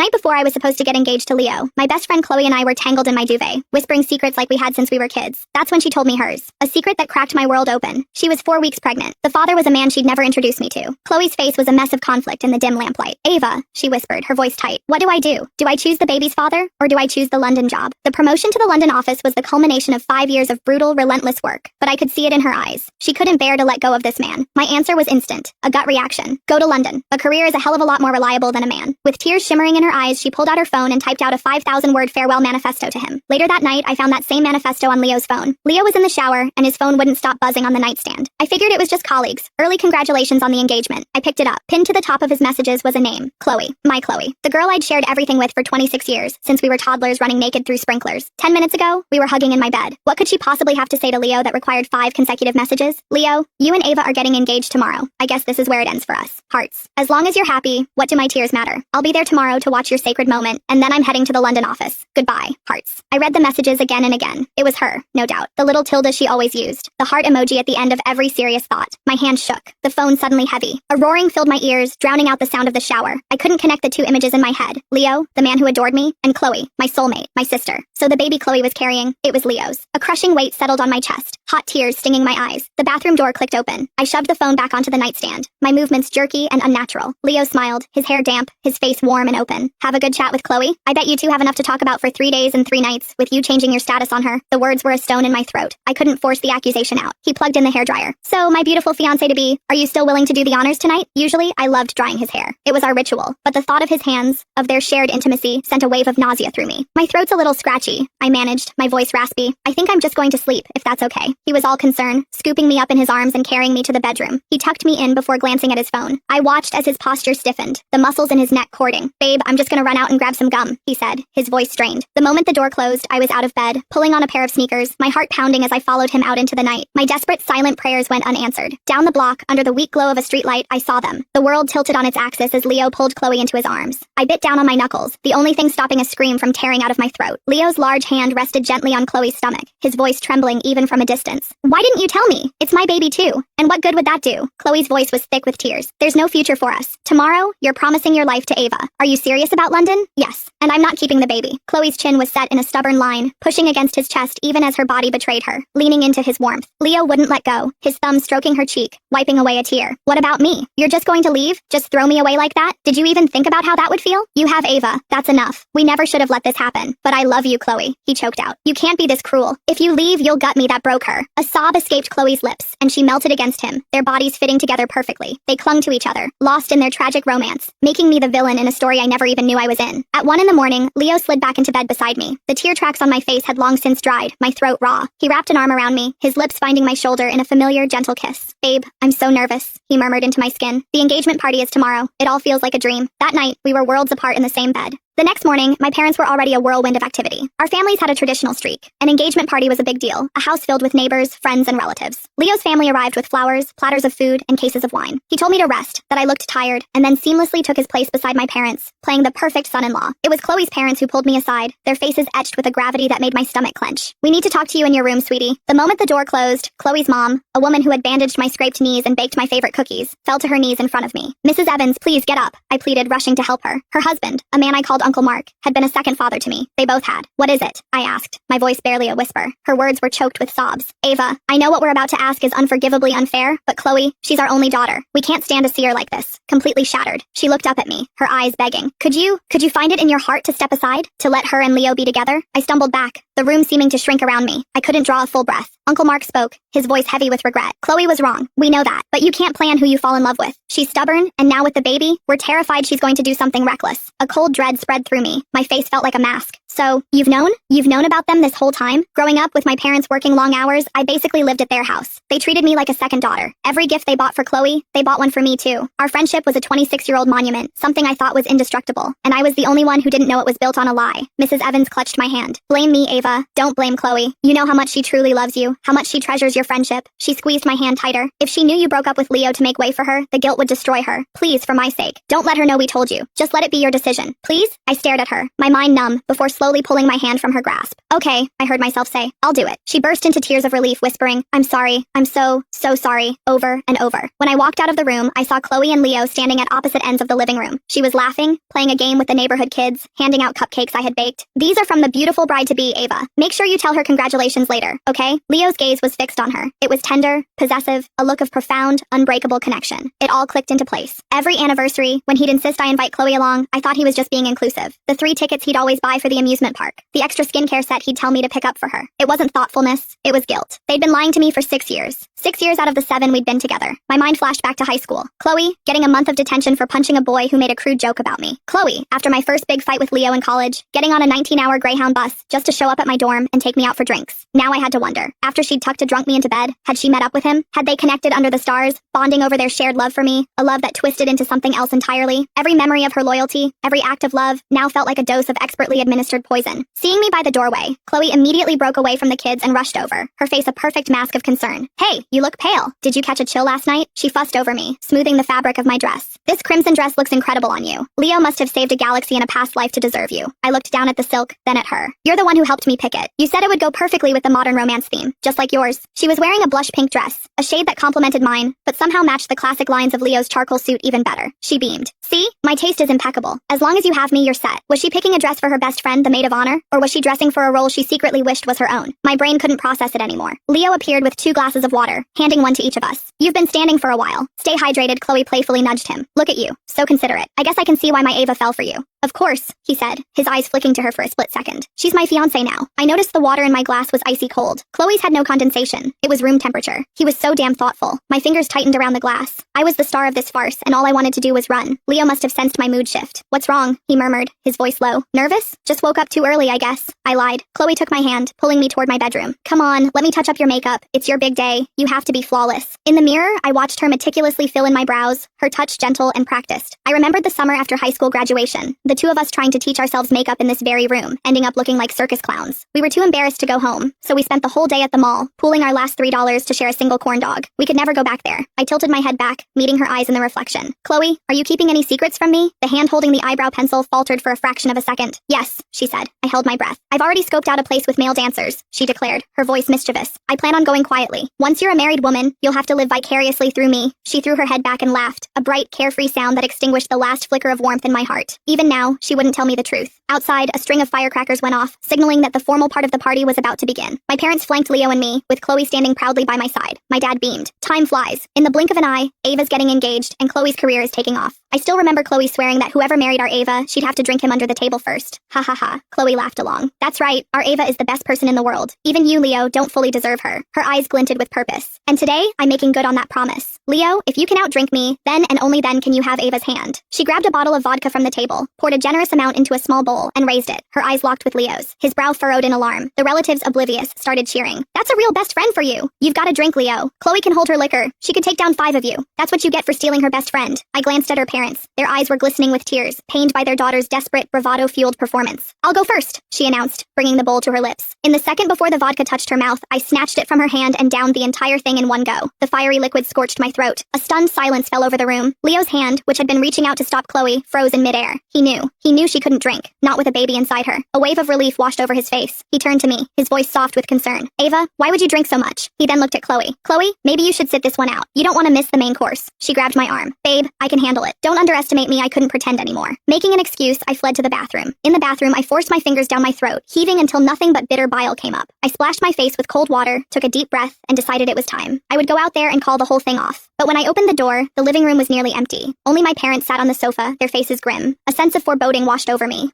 night before I was supposed to get engaged to Leo, my best friend Chloe and I were tangled in my duvet, whispering secrets like we had since we were kids. That's when she told me hers. A secret that cracked my world open. She was 4 weeks pregnant. The father was a man she'd never introduced me to. Chloe's face was a mess of conflict in the dim lamplight. Ava, she whispered, her voice tight. What do I do? Do I choose the baby's father, or do I choose the London job? The promotion to the London office was the culmination of 5 years of brutal, relentless work, but I could see it in her eyes. She couldn't bear to let go of this man. My answer was instant. A gut reaction. Go to London. A career is a hell of a lot more reliable than a man. With tears shimmering in her eyes, she pulled out her phone and typed out a 5,000-word farewell manifesto to him. Later that night, I found that same manifesto on Leo's phone. Leo was in the shower, and his phone wouldn't stop buzzing on the nightstand. I figured it was just colleagues. Early congratulations on the engagement. I picked it up. Pinned to the top of his messages was a name. Chloe. My Chloe. The girl I'd shared everything with for 26 years, since we were toddlers running naked through sprinklers. 10 minutes ago, we were hugging in my bed. What could she possibly have to say to Leo that required 5 consecutive messages? Leo, you and Ava are getting engaged tomorrow. I guess this is where it ends for us. Hearts. As long as you're happy, what do my tears matter? I'll be there tomorrow to watch your sacred moment, and then I'm heading to the London office. Goodbye. Hearts. I read the messages again and again. It was her, no doubt. The little tilde she always used. The heart emoji at the end of every serious thought. My hand shook. The phone suddenly heavy. A roaring filled my ears, drowning out the sound of the shower. I couldn't connect the 2 images in my head. Leo, the man who adored me, and Chloe, my soulmate, my sister. So the baby Chloe was carrying, it was Leo's. A crushing weight settled on my chest. Hot tears stinging my eyes. The bathroom door clicked open. I shoved the phone back onto the nightstand. My movements jerky and unnatural. Leo smiled, his hair damp, his face warm and open. Have a good chat with Chloe? I bet you two have enough to talk about for 3 days and 3 nights, with you changing your status on her. The words were a stone in my throat. I couldn't force the accusation out. He plugged in the hairdryer. So, my beautiful fiancé-to-be, are you still willing to do the honors tonight? Usually, I loved drying his hair. It was our ritual. But the thought of his hands, of their shared intimacy, sent a wave of nausea through me. My throat's a little scratchy, I managed, my voice raspy. I think I'm just going to sleep, if that's okay. He was all concern, scooping me up in his arms and carrying me to the bedroom. He tucked me in before glancing at his phone. I watched as his posture stiffened, the muscles in his neck cording. Babe, I'm just gonna run out and grab some gum, he said, his voice strained. The moment the door closed, I was out of bed, pulling on a pair of sneakers, my heart pounding as I followed him out into the night. My desperate, silent prayers went unanswered. Down the block, under the weak glow of a streetlight, I saw them. The world tilted on its axis as Leo pulled Chloe into his arms. I bit down on my knuckles, the only thing stopping a scream from tearing out of my throat. Leo's large hand rested gently on Chloe's stomach, his voice trembling even from a distance. Why didn't you tell me? It's my baby too. And what good would that do? Chloe's voice was thick with tears. There's no future for us. Tomorrow, you're promising your life to Ava. Are you serious about London? Yes. And I'm not keeping the baby. Chloe's chin was set in a stubborn line, pushing against his chest even as her body betrayed her, leaning into his warmth. Leo wouldn't let go, his thumb stroking her cheek, wiping away a tear. What about me? You're just going to leave? Just throw me away like that? Did you even think about how that would feel? You have Ava. That's enough. We never should have let this happen. But I love you, Chloe. He choked out. You can't be this cruel. If you leave, you'll gut me. That broke her. A sob escaped Chloe's lips, and she melted against him, their bodies fitting together perfectly. They clung to each other, lost in their tragic romance, making me the villain in a story I never even knew I was in. At 1 a.m, Leo slid back into bed beside me. The tear tracks on my face had long since dried, my throat raw. He wrapped an arm around me, his lips finding my shoulder in a familiar, gentle kiss. Babe, I'm so nervous, he murmured into my skin. The engagement party is tomorrow. It all feels like a dream. That night, we were worlds apart in the same bed. The next morning, my parents were already a whirlwind of activity. Our families had a traditional streak. An engagement party was a big deal, a house filled with neighbors, friends, and relatives. Leo's family arrived with flowers, platters of food, and cases of wine. He told me to rest, that I looked tired, and then seamlessly took his place beside my parents, playing the perfect son-in-law. It was Chloe's parents who pulled me aside, their faces etched with a gravity that made my stomach clench. We need to talk to you in your room, sweetie. The moment the door closed, Chloe's mom, a woman who had bandaged my scraped knees and baked my favorite cookies, fell to her knees in front of me. Mrs. Evans, please get up, I pleaded, rushing to help her. Her husband, a man I called Uncle Mark, had been a second father to me. They both had. What is it? I asked, my voice barely a whisper. Her words were choked with sobs. Ava, I know what we're about to ask is unforgivably unfair, but Chloe, she's our only daughter. We can't stand to see her like this. Completely shattered. She looked up at me, her eyes begging. Could you find it in your heart to step aside? To let her and Leo be together? I stumbled back, the room seeming to shrink around me. I couldn't draw a full breath. Uncle Mark spoke, his voice heavy with regret. Chloe was wrong. We know that. But you can't plan who you fall in love with. She's stubborn, and now with the baby, we're terrified she's going to do something reckless. A cold dread spread through me. My face felt like a mask. So, you've known? You've known about them this whole time? Growing up with my parents working long hours, I basically lived at their house. They treated me like a second daughter. Every gift they bought for Chloe, they bought one for me too. Our friendship was a 26-year-old monument, something I thought was indestructible. And I was the only one who didn't know it was built on a lie. Mrs. Evans clutched my hand. Blame me, Ava. Ava, don't blame Chloe. You know how much she truly loves you, how much she treasures your friendship. She squeezed my hand tighter. If she knew you broke up with Leo to make way for her, the guilt would destroy her. Please, for my sake, don't let her know we told you. Just let it be your decision. Please? I stared at her, my mind numb, before slowly pulling my hand from her grasp. Okay, I heard myself say. I'll do it. She burst into tears of relief, whispering, I'm sorry. I'm so sorry, over and over. When I walked out of the room, I saw Chloe and Leo standing at opposite ends of the living room. She was laughing, playing a game with the neighborhood kids, handing out cupcakes I had baked. These are from the beautiful bride-to-be, Ava. Make sure you tell her congratulations later, okay? Leo's gaze was fixed on her. It was tender, possessive, a look of profound, unbreakable connection. It all clicked into place. Every anniversary, when he'd insist I invite Chloe along, I thought he was just being inclusive. The 3 tickets he'd always buy for the amusement park. The extra skincare set he'd tell me to pick up for her. It wasn't thoughtfulness, it was guilt. They'd been lying to me for 6 years. 6 years out of the 7 we'd been together. My mind flashed back to high school. Chloe, getting a month of detention for punching a boy who made a crude joke about me. Chloe, after my first big fight with Leo in college, getting on a 19-hour Greyhound bus just to show up at my dorm and take me out for drinks. Now I had to wonder, after she'd tucked a drunk me into bed, had she met up with him? Had they connected under the stars, bonding over their shared love for me, a love that twisted into something else entirely? Every memory of her loyalty, every act of love, now felt like a dose of expertly administered poison. Seeing me by the doorway, Chloe immediately broke away from the kids and rushed over, her face a perfect mask of concern. Hey, you look pale. Did you catch a chill last night? She fussed over me, smoothing the fabric of my dress. This crimson dress looks incredible on you. Leo must have saved a galaxy in a past life to deserve you. I looked down at the silk, then at her. You're the one who helped me pick it. You said it would go perfectly with the modern romance theme, just like yours. She was wearing a blush pink dress, a shade that complemented mine, but somehow matched the classic lines of Leo's charcoal suit even better. She beamed. See? My taste is impeccable. As long as you have me, you're set. Was she picking a dress for her best friend, the maid of honor? Or was she dressing for a role she secretly wished was her own? My brain couldn't process it anymore. Leo appeared with 2 glasses of water, handing one to each of us. You've been standing for a while. Stay hydrated, Chloe playfully nudged him. Look at you. So considerate. I guess I can see why my Ava fell for you. Of course, he said, his eyes flicking to her for a split second. She's my fiancé now. I noticed the water in my glass was icy cold. Chloe's had no condensation. It was room temperature. He was so damn thoughtful. My fingers tightened around the glass. I was the star of this farce, and all I wanted to do was run. Leo must have sensed my mood shift. What's wrong? He murmured, his voice low. Nervous? Just woke up too early, I guess. I lied. Chloe took my hand, pulling me toward my bedroom. Come on, let me touch up your makeup. It's your big day. You have to be flawless. In the mirror, I watched her meticulously fill in my brows, her touch gentle and practiced. I remembered the summer after high school graduation, the 2 of us trying to teach ourselves makeup in this very room, ending up looking like circus clowns. We were too embarrassed to go home, so we spent the whole day at the mall, pooling our last $3 to share a single corn dog. We could never go back there. I tilted my head back, meeting her eyes in the reflection. Chloe, are you keeping any secrets from me? The hand holding the eyebrow pencil faltered for a fraction of a second. Yes, she said. I held my breath. I've already scoped out a place with male dancers, she declared, her voice mischievous. I plan on going quietly. Once you're a married woman, you'll have to live vicariously through me. She threw her head back and laughed, a bright, carefree sound that extinguished the last flicker of warmth in my heart. Even now, she wouldn't tell me the truth. Outside, a string of firecrackers went off, signaling that the formal part of the party was about to begin. My parents flanked Leo and me, with Chloe standing proudly by my side. My dad beamed. Time flies. In the blink of an eye, Ava's getting engaged, and Chloe's career is taking off. I still remember Chloe swearing that whoever married our Ava, she'd have to drink him under the table first. Ha ha ha. Chloe laughed along. That's right, our Ava is the best person in the world. Even you, Leo, don't fully deserve her. Her eyes glinted with purpose. And today, I'm making good on that promise. Leo, if you can outdrink me, then and only then can you have Ava's hand. She grabbed a bottle of vodka from the table, poured a generous amount into a small bowl, and raised it. Her eyes locked with Leo's. His brow furrowed in alarm. The relatives, oblivious, started cheering. That's a real best friend for you. You've got to drink, Leo. Chloe can hold her liquor. She could take down 5 of you. That's what you get for stealing her best friend. I glanced at her parents. Their eyes were glistening with tears, pained by their daughter's desperate, bravado-fueled performance. I'll go first, she announced, bringing the bowl to her lips. In the second before the vodka touched her mouth, I snatched it from her hand and downed the entire thing in one go. The fiery liquid scorched my throat. A stunned silence fell over the room. Leo's hand, which had been reaching out to stop Chloe, froze in midair. He knew. He knew she couldn't drink, not with a baby inside her. A wave of relief washed over his face. He turned to me, his voice soft with concern. Ava, why would you drink so much? He then looked at Chloe. Chloe, maybe you should sit this one out. You don't want to miss the main course. She grabbed my arm. Babe, I can handle it. Don't underestimate me, I couldn't pretend anymore. Making an excuse, I fled to the bathroom. In the bathroom, I forced my fingers down my throat, heaving until nothing but bitter bile came up. I splashed my face with cold water, took a deep breath, and decided it was time. I would go out there and call the whole thing off. But when I opened the door, the living room was nearly empty. Only my parents sat on the sofa, their faces grim. A sense of foreboding washed over me.